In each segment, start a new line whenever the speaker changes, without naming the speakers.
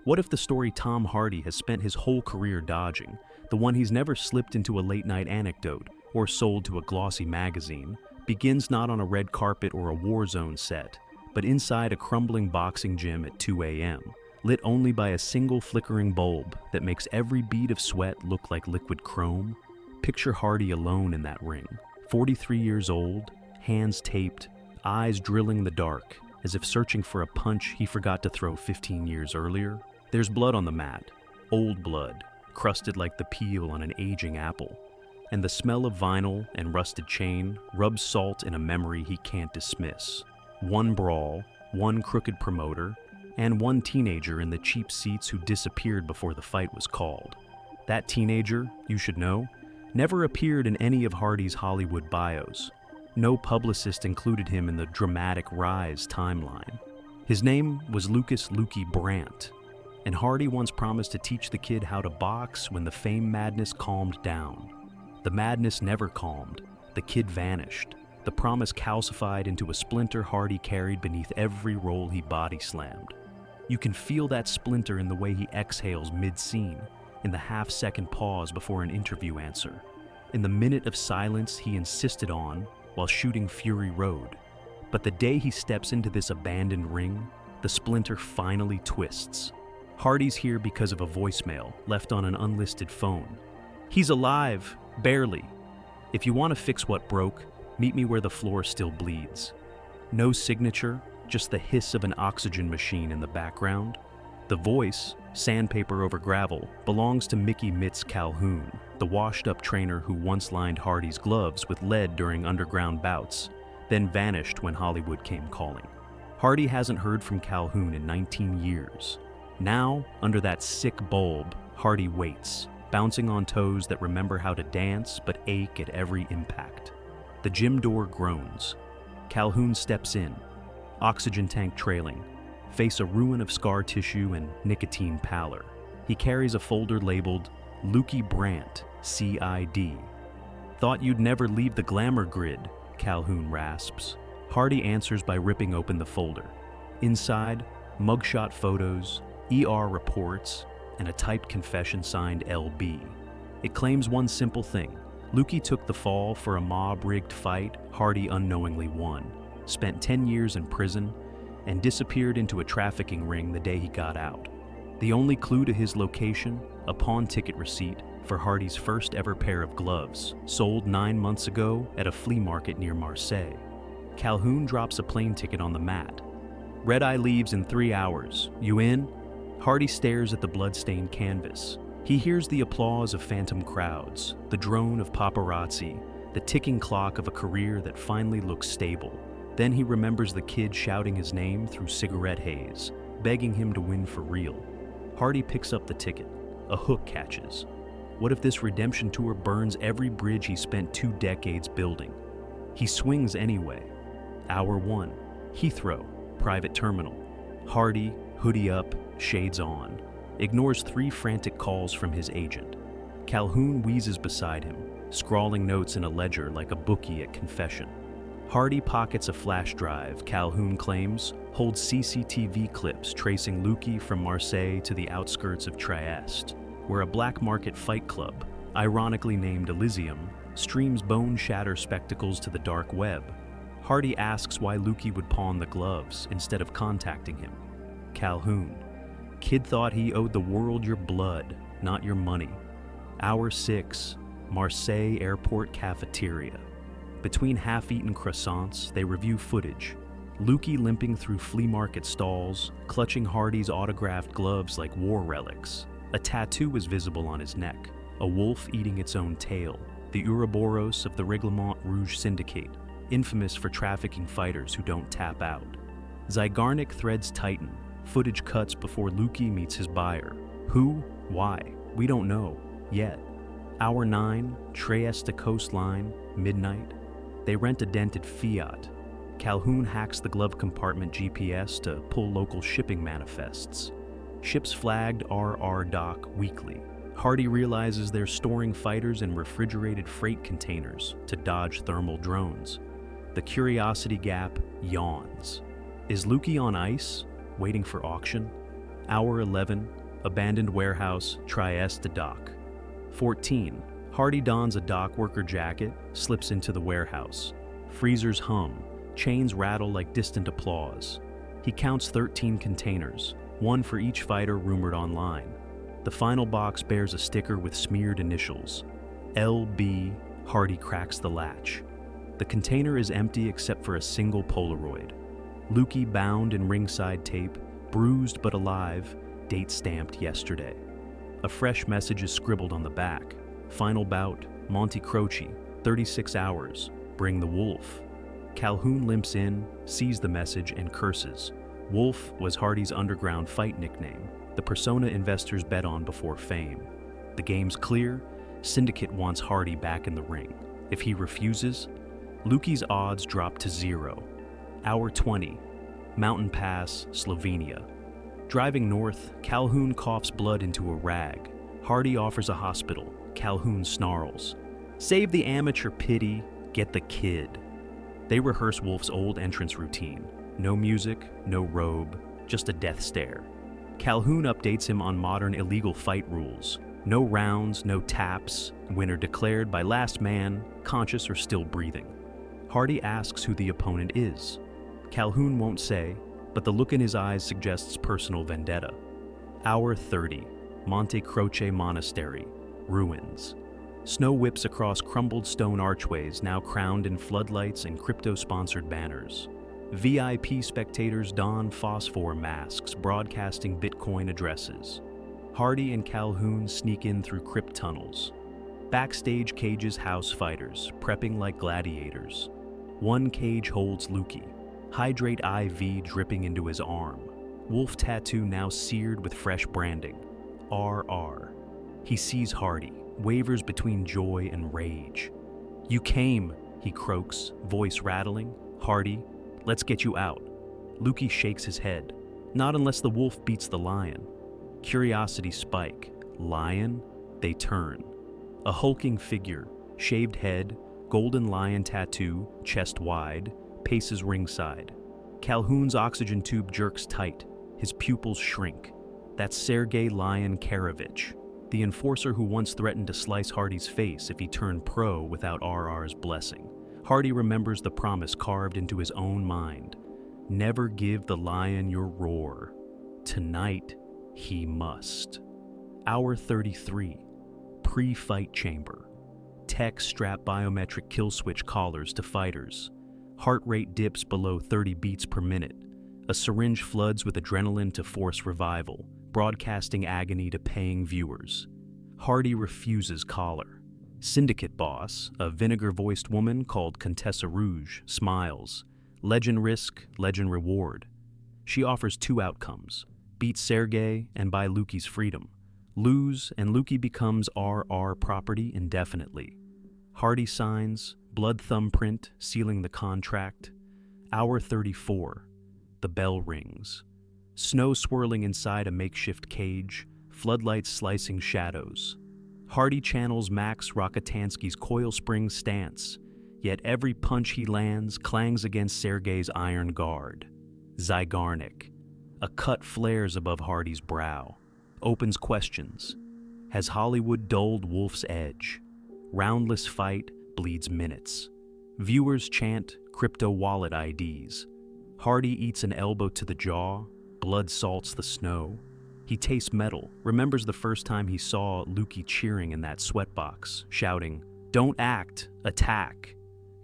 What if the story Tom Hardy has spent his whole career dodging, the one he's never slipped into a late-night anecdote or sold to a glossy magazine, begins not on a red carpet or a war zone set, but inside a crumbling boxing gym at 2 a.m., lit only by a single flickering bulb that makes every bead of sweat look like liquid chrome? Picture Hardy alone in that ring, 43 years old, hands taped, eyes drilling the dark, as if searching for a punch he forgot to throw 15 years earlier. There's blood on the mat, old blood, crusted like the peel on an aging apple, and the smell of vinyl and rusted chain rubs salt in a memory he can't dismiss. One brawl, one crooked promoter, and one teenager in the cheap seats who disappeared before the fight was called. That teenager, you should know, never appeared in any of Hardy's Hollywood bios. No publicist included him in the dramatic rise timeline. His name was Lucas "Lukey" Brandt, and Hardy once promised to teach the kid how to box when the fame madness calmed down. The madness never calmed. The kid vanished. The promise calcified into a splinter Hardy carried beneath every roll he body slammed. You can feel that splinter in the way he exhales mid-scene, in the half-second pause before an interview answer, in the minute of silence he insisted on while shooting Fury Road. But the day he steps into this abandoned ring, the splinter finally twists. Hardy's here because of a voicemail left on an unlisted phone. He's alive, barely. If you want to fix what broke, meet me where the floor still bleeds. No signature, just the hiss of an oxygen machine in the background. The voice, sandpaper over gravel, belongs to Mickey Mitz Calhoun, the washed-up trainer who once lined Hardy's gloves with lead during underground bouts, then vanished when Hollywood came calling. Hardy hasn't heard from Calhoun in 19 years. Now, under that sick bulb, Hardy waits, bouncing on toes that remember how to dance but ache at every impact. The gym door groans. Calhoun steps in, oxygen tank trailing, face a ruin of scar tissue and nicotine pallor. He carries a folder labeled Lukey Brandt, CID. Thought you'd never leave the glamour grid, Calhoun rasps. Hardy answers by ripping open the folder. Inside, mugshot photos, ER reports, and a typed confession signed LB. It claims one simple thing. Lukey took the fall for a mob-rigged fight Hardy unknowingly won, spent 10 years in prison, and disappeared into a trafficking ring the day he got out. The only clue to his location, a pawn ticket receipt for Hardy's first ever pair of gloves, sold 9 months ago at a flea market near Marseille. Calhoun drops a plane ticket on the mat. Red Eye leaves in 3 hours. You in? Hardy stares at the blood-stained canvas. He hears the applause of phantom crowds, the drone of paparazzi, the ticking clock of a career that finally looks stable. Then he remembers the kid shouting his name through cigarette haze, begging him to win for real. Hardy picks up the ticket. A hook catches. What if this redemption tour burns every bridge he spent 2 decades building? He swings anyway. Hour 1. Heathrow, private terminal. Hardy, hoodie up, shades on, ignores 3 frantic calls from his agent. Calhoun wheezes beside him, scrawling notes in a ledger like a bookie at confession. Hardy pockets a flash drive Calhoun claims holds CCTV clips tracing Lukey from Marseille to the outskirts of Trieste, where a black market fight club, ironically named Elysium, streams bone-shatter spectacles to the dark web. Hardy asks why Lukey would pawn the gloves instead of contacting him. Calhoun: kid thought he owed the world your blood, not your money. Hour 6, Marseille airport cafeteria. Between half-eaten croissants, they review footage. Lukey limping through flea market stalls, clutching Hardy's autographed gloves like war relics. A tattoo is visible on his neck, a wolf eating its own tail, the Ouroboros of the Reglement Rouge Syndicate, infamous for trafficking fighters who don't tap out. Zygarnik threads tighten, footage cuts before Lukey meets his buyer. Who? Why? We don't know, yet. Hour 9, Trieste coastline, midnight. They rent a dented Fiat. Calhoun hacks the glove compartment GPS to pull local shipping manifests. Ships flagged RR dock weekly. Hardy realizes they're storing fighters in refrigerated freight containers to dodge thermal drones. The curiosity gap yawns. Is Lukey on ice, waiting for auction? Hour 11, abandoned warehouse, Trieste dock. 14, Hardy dons a dock worker jacket, slips into the warehouse. Freezers hum, chains rattle like distant applause. He counts 13 containers, one for each fighter rumored online. The final box bears a sticker with smeared initials. LB. Hardy cracks the latch. The container is empty except for a single Polaroid. Lukey bound in ringside tape, bruised but alive, date stamped yesterday. A fresh message is scribbled on the back. Final bout, Monte Croce, 36 hours, bring the wolf. Calhoun limps in, sees the message, and curses. Wolf was Hardy's underground fight nickname, the persona investors bet on before fame. The game's clear. Syndicate wants Hardy back in the ring. If he refuses, Lukey's odds drop to 0. Hour 20, Mountain Pass, Slovenia. Driving north, Calhoun coughs blood into a rag. Hardy offers a hospital. Calhoun snarls. Save the amateur pity, get the kid. They rehearse Wolf's old entrance routine. No music, no robe, just a death stare. Calhoun updates him on modern illegal fight rules. No rounds, no taps, winner declared by last man, conscious or still breathing. Hardy asks who the opponent is. Calhoun won't say, but the look in his eyes suggests personal vendetta. Hour 30, Monte Croce Monastery, ruins. Snow whips across crumbled stone archways now crowned in floodlights and crypto-sponsored banners. VIP spectators don phosphor masks broadcasting Bitcoin addresses. Hardy and Calhoun sneak in through crypt tunnels. Backstage cages house fighters, prepping like gladiators. One cage holds Lukey, hydrate IV dripping into his arm. Wolf tattoo now seared with fresh branding. RR. He sees Hardy, wavers between joy and rage. You came, he croaks, voice rattling. Hardy, let's get you out. Lukey shakes his head. Not unless the wolf beats the lion. Curiosity spike. Lion? They turn. A hulking figure, shaved head, golden lion tattoo, chest wide, paces ringside. Calhoun's oxygen tube jerks tight. His pupils shrink. That's Sergei Lion Karavich, the enforcer who once threatened to slice Hardy's face if he turned pro without RR's blessing. Hardy remembers the promise carved into his own mind. Never give the lion your roar. Tonight, he must. Hour 33, pre-fight chamber. Tech strap biometric kill switch collars to fighters. Heart rate dips below 30 beats per minute. A syringe floods with adrenaline to force revival, broadcasting agony to paying viewers. Hardy refuses collar. Syndicate boss, a vinegar-voiced woman called Contessa Rouge, smiles. Legend risk, legend reward. She offers 2 outcomes. Beat Sergei and buy Lukey's freedom. Lose, and Lukey becomes RR property indefinitely. Hardy signs, blood thumbprint sealing the contract. Hour 34. The bell rings. Snow swirling inside a makeshift cage, floodlights slicing shadows. Hardy channels Max Rokotansky's coil spring stance, yet every punch he lands clangs against Sergei's iron guard. Zygarnik. A cut flares above Hardy's brow. Opens questions. Has Hollywood dulled Wolf's edge? Roundless fight bleeds minutes. Viewers chant crypto wallet IDs. Hardy eats an elbow to the jaw. Blood salts the snow. He tastes metal, remembers the first time he saw Lukey cheering in that sweatbox, shouting, "Don't act, attack."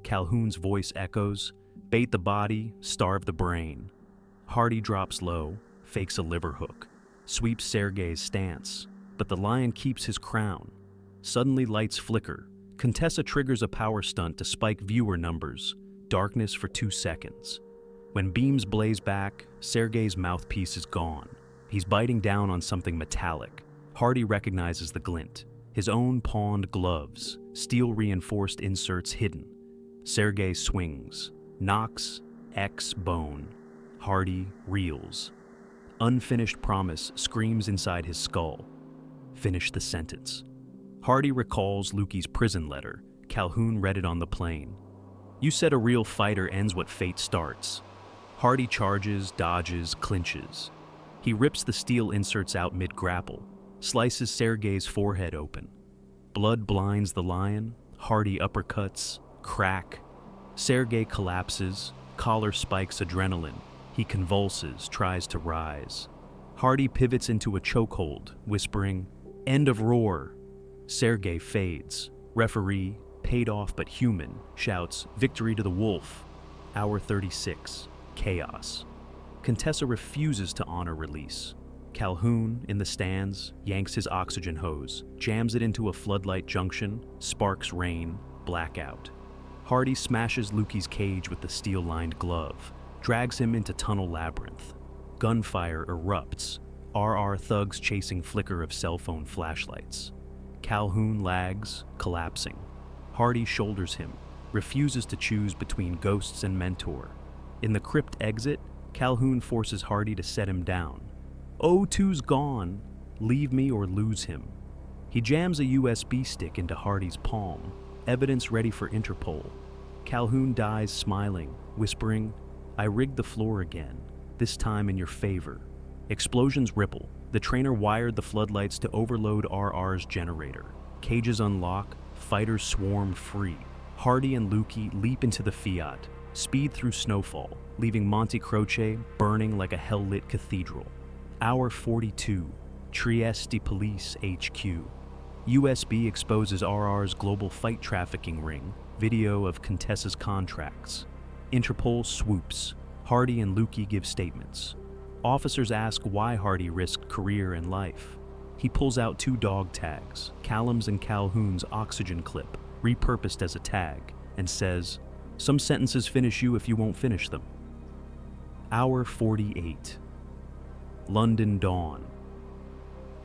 Calhoun's voice echoes, "Bait the body, starve the brain." Hardy drops low, fakes a liver hook, sweeps Sergei's stance, but the lion keeps his crown. Suddenly lights flicker. Contessa triggers a power stunt to spike viewer numbers. Darkness for 2 seconds. When beams blaze back, Sergei's mouthpiece is gone. He's biting down on something metallic. Hardy recognizes the glint. His own pawned gloves, steel-reinforced inserts hidden. Sergei swings, knocks, X bone. Hardy reels. Unfinished promise screams inside his skull. Finish the sentence. Hardy recalls Lukey's prison letter. Calhoun read it on the plane. You said a real fighter ends what fate starts. Hardy charges, dodges, clinches. He rips the steel inserts out mid-grapple, slices Sergei's forehead open. Blood blinds the lion, Hardy uppercuts, crack. Sergei collapses, collar spikes adrenaline. He convulses, tries to rise. Hardy pivots into a chokehold, whispering, "End of roar." Sergei fades. Referee, paid off but human, shouts, "Victory to the wolf." Hour 36. Chaos. Contessa refuses to honor release. Calhoun, in the stands, yanks his oxygen hose, jams it into a floodlight junction, sparks rain, blackout. Hardy smashes Lukey's cage with the steel-lined glove, drags him into tunnel labyrinth. Gunfire erupts, RR thugs chasing flicker of cell phone flashlights. Calhoun lags, collapsing. Hardy shoulders him, refuses to choose between ghosts and mentor. In the crypt exit, Calhoun forces Hardy to set him down. O2's gone. Leave me or lose him. He jams a USB stick into Hardy's palm, evidence ready for Interpol. Calhoun dies smiling, whispering, "I rigged the floor again, this time in your favor." Explosions ripple. The trainer wired the floodlights to overload RR's generator. Cages unlock, fighters swarm free. Hardy and Lukey leap into the Fiat, speed through snowfall, leaving Monte Croce burning like a hell-lit cathedral. Hour 42. Trieste Police HQ. USB exposes RR's global fight trafficking ring, video of Contessa's contracts. Interpol swoops. Hardy and Lukey give statements. Officers ask why Hardy risked career and life. He pulls out 2 dog tags, Callum's and Calhoun's oxygen clip, repurposed as a tag, and says, "Some sentences finish you if you won't finish them." Hour 48. London dawn.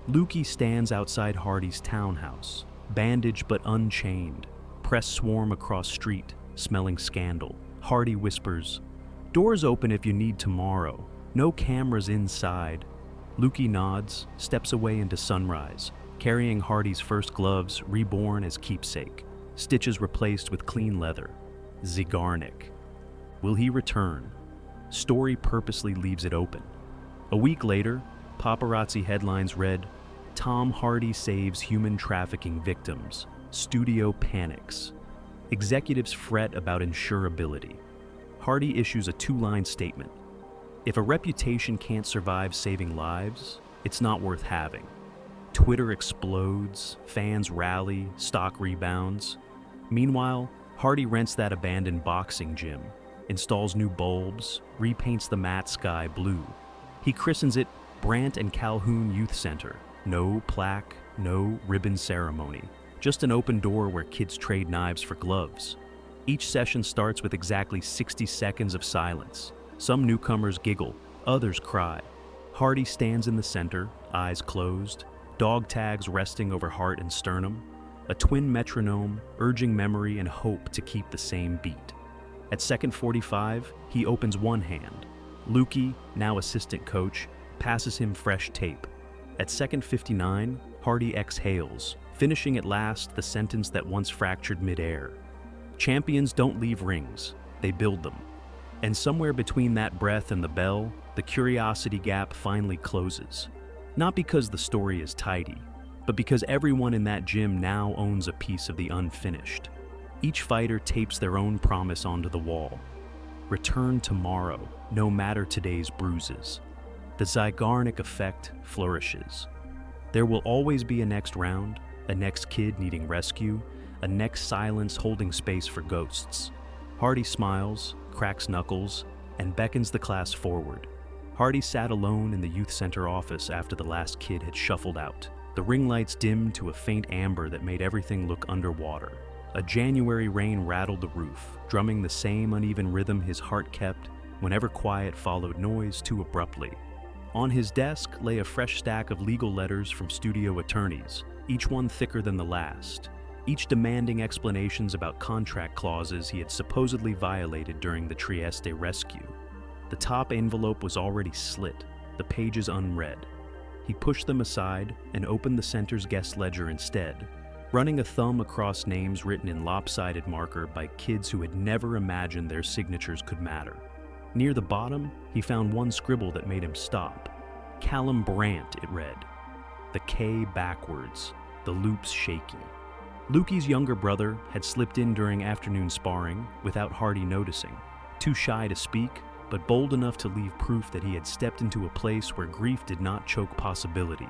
Lukey stands outside Hardy's townhouse, bandaged but unchained. Press swarm across street, smelling scandal. Hardy whispers, "Doors open if you need tomorrow. No cameras inside." Lukey nods, steps away into sunrise, carrying Hardy's first gloves reborn as keepsake, stitches replaced with clean leather. Zygarnik. Will he return? Story purposely leaves it open. A week later, paparazzi headlines read, "Tom Hardy saves human trafficking victims. Studio panics." Executives fret about insurability. Hardy issues a 2-line statement. If a reputation can't survive saving lives, it's not worth having. Twitter explodes, fans rally, stock rebounds. Meanwhile, Hardy rents that abandoned boxing gym, installs new bulbs, repaints the mat sky blue. He christens it Brandt and Calhoun Youth Center. No plaque, no ribbon ceremony. Just an open door where kids trade knives for gloves. Each session starts with exactly 60 seconds of silence. Some newcomers giggle, others cry. Hardy stands in the center, eyes closed, dog tags resting over heart and sternum, a twin metronome urging memory and hope to keep the same beat. At second 45, he opens one hand. Lukey, now assistant coach, passes him fresh tape. At second 59, Hardy exhales, finishing at last the sentence that once fractured midair. Champions don't leave rings, they build them. And somewhere between that breath and the bell, the curiosity gap finally closes. Not because the story is tidy, but because everyone in that gym now owns a piece of the unfinished. Each fighter tapes their own promise onto the wall. Return tomorrow, no matter today's bruises. The Zygarnik effect flourishes. There will always be a next round, a next kid needing rescue, a next silence holding space for ghosts. Hardy smiles, cracks knuckles, and beckons the class forward. Hardy sat alone in the youth center office after the last kid had shuffled out. The ring lights dimmed to a faint amber that made everything look underwater. A January rain rattled the roof, drumming the same uneven rhythm his heart kept whenever quiet followed noise too abruptly. On his desk lay a fresh stack of legal letters from studio attorneys, each one thicker than the last, each demanding explanations about contract clauses he had supposedly violated during the Trieste rescue. The top envelope was already slit, the pages unread. He pushed them aside and opened the center's guest ledger instead, running a thumb across names written in lopsided marker by kids who had never imagined their signatures could matter. Near the bottom, he found one scribble that made him stop. Callum Brandt, it read. The K backwards, the loops shaky. Lukey's younger brother had slipped in during afternoon sparring without Hardy noticing, too shy to speak, but bold enough to leave proof that he had stepped into a place where grief did not choke possibility.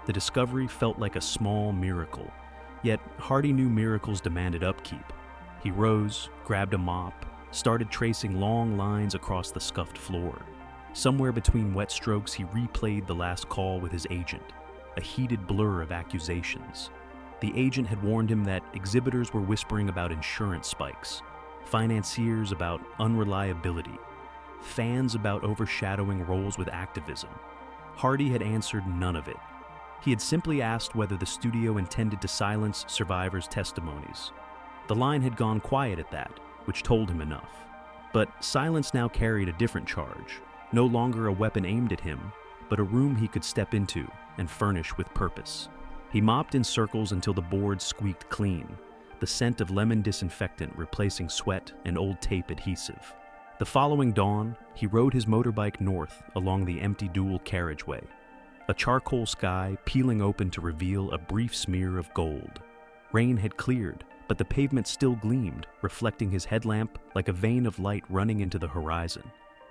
The discovery felt like a small miracle, yet Hardy knew miracles demanded upkeep. He rose, grabbed a mop, started tracing long lines across the scuffed floor. Somewhere between wet strokes, he replayed the last call with his agent, a heated blur of accusations. The agent had warned him that exhibitors were whispering about insurance spikes, financiers about unreliability, fans about overshadowing roles with activism. Hardy had answered none of it. He had simply asked whether the studio intended to silence survivors' testimonies. The line had gone quiet at that, which told him enough. But silence now carried a different charge, no longer a weapon aimed at him, but a room he could step into and furnish with purpose. He mopped in circles until the boards squeaked clean, the scent of lemon disinfectant replacing sweat and old tape adhesive. The following dawn, he rode his motorbike north along the empty dual carriageway, a charcoal sky peeling open to reveal a brief smear of gold. Rain had cleared, but the pavement still gleamed, reflecting his headlamp like a vein of light running into the horizon.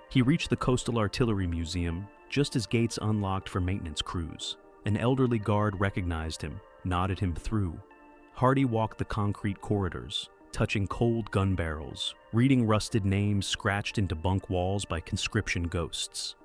He reached the Coastal Artillery Museum just as gates unlocked for maintenance crews. An elderly guard recognized him, nodded him through. Hardy walked the concrete corridors, touching cold gun barrels, reading rusted names scratched into bunk walls by conscription ghosts.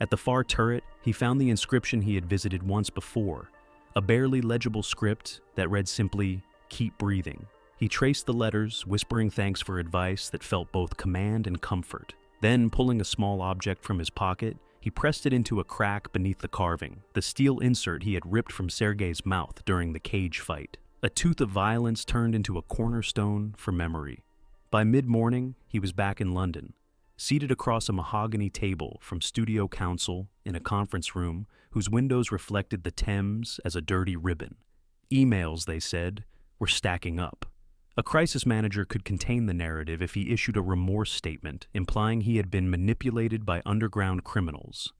At the far turret, he found the inscription he had visited once before, a barely legible script that read simply, "Keep breathing." He traced the letters, whispering thanks for advice that felt both command and comfort. Then, pulling a small object from his pocket, he pressed it into a crack beneath the carving, the steel insert he had ripped from Sergei's mouth during the cage fight. A tooth of violence turned into a cornerstone for memory. By mid-morning, he was back in London, seated across a mahogany table from studio counsel in a conference room whose windows reflected the Thames as a dirty ribbon. Emails, they said, were stacking up. A crisis manager could contain the narrative if he issued a remorse statement implying he had been manipulated by underground criminals.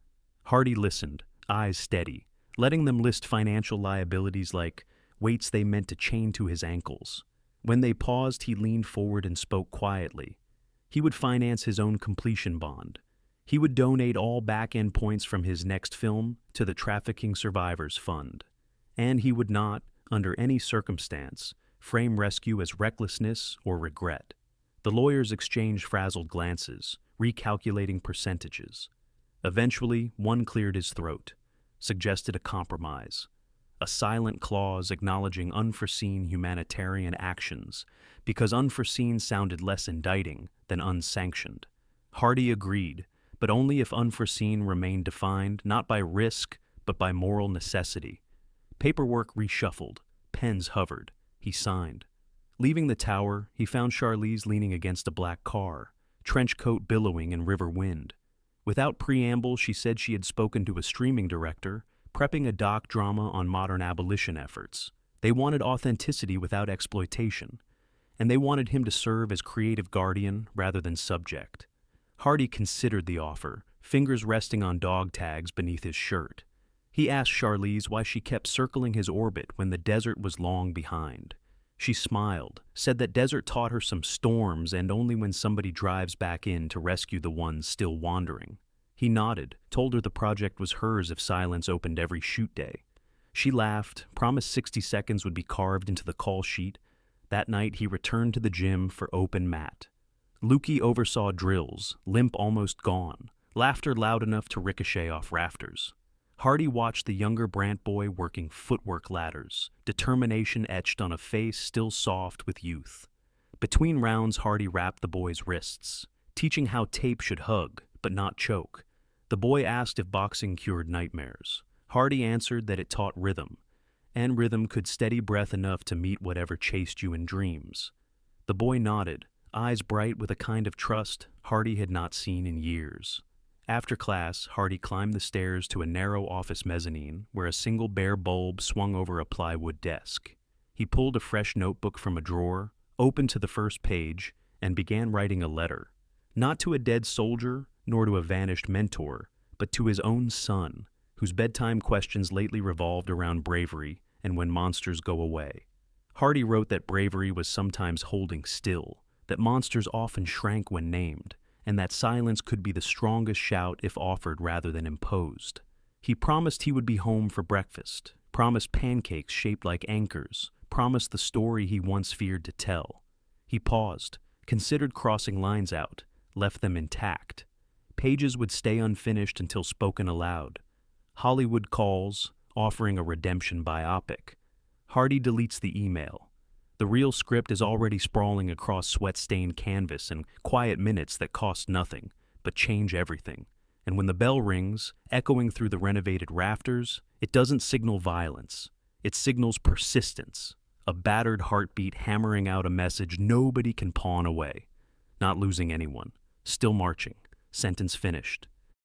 Hardy listened, eyes steady, letting them list financial liabilities like weights they meant to chain to his ankles. When they paused, he leaned forward and spoke quietly. He would finance his own completion bond. He would donate all back-end points from his next film to the Trafficking Survivors Fund. And he would not, under any circumstance, frame rescue as recklessness or regret. The lawyers exchanged frazzled glances, recalculating percentages. Eventually, one cleared his throat, suggested a compromise, a silent clause acknowledging unforeseen humanitarian actions, because unforeseen sounded less indicting than unsanctioned. Hardy agreed, but only if unforeseen remained defined not by risk, but by moral necessity. Paperwork reshuffled, pens hovered. He signed. Leaving the tower, he found Charlize leaning against a black car, trench coat billowing in river wind. Without preamble, she said she had spoken to a streaming director, prepping a doc drama on modern abolition efforts. They wanted authenticity without exploitation, and they wanted him to serve as creative guardian rather than subject. Hardy considered the offer, fingers resting on dog tags beneath his shirt. He asked Charlize why she kept circling his orbit when the desert was long behind. She smiled, said that desert taught her some storms and only when somebody drives back in to rescue the ones still wandering. He nodded, told her the project was hers if silence opened every shoot day. She laughed, promised 60 seconds would be carved into the call sheet. That night he returned to the gym for open mat. Lukey oversaw drills, limp almost gone, laughter loud enough to ricochet off rafters. Hardy watched the younger Brant boy working footwork ladders, determination etched on a face still soft with youth. Between rounds, Hardy wrapped the boy's wrists, teaching how tape should hug, but not choke. The boy asked if boxing cured nightmares. Hardy answered that it taught rhythm, and rhythm could steady breath enough to meet whatever chased you in dreams. The boy nodded, eyes bright with a kind of trust Hardy had not seen in years. After class, Hardy climbed the stairs to a narrow office mezzanine where a single bare bulb swung over a plywood desk. He pulled a fresh notebook from a drawer, opened to the first page, and began writing a letter. Not to a dead soldier, nor to a vanished mentor, but to his own son, whose bedtime questions lately revolved around bravery and when monsters go away. Hardy wrote that bravery was sometimes holding still, that monsters often shrank when named, and that silence could be the strongest shout if offered rather than imposed. He promised he would be home for breakfast, promised pancakes shaped like anchors, promised the story he once feared to tell. He paused, considered crossing lines out, left them intact. Pages would stay unfinished until spoken aloud. Hollywood calls, offering a redemption biopic. Hardy deletes the email. The real script is already sprawling across sweat-stained canvas in quiet minutes that cost nothing, but change everything. And when the bell rings, echoing through the renovated rafters, it doesn't signal violence. It signals persistence, a battered heartbeat hammering out a message nobody can pawn away. Not losing anyone, still marching, sentence finished.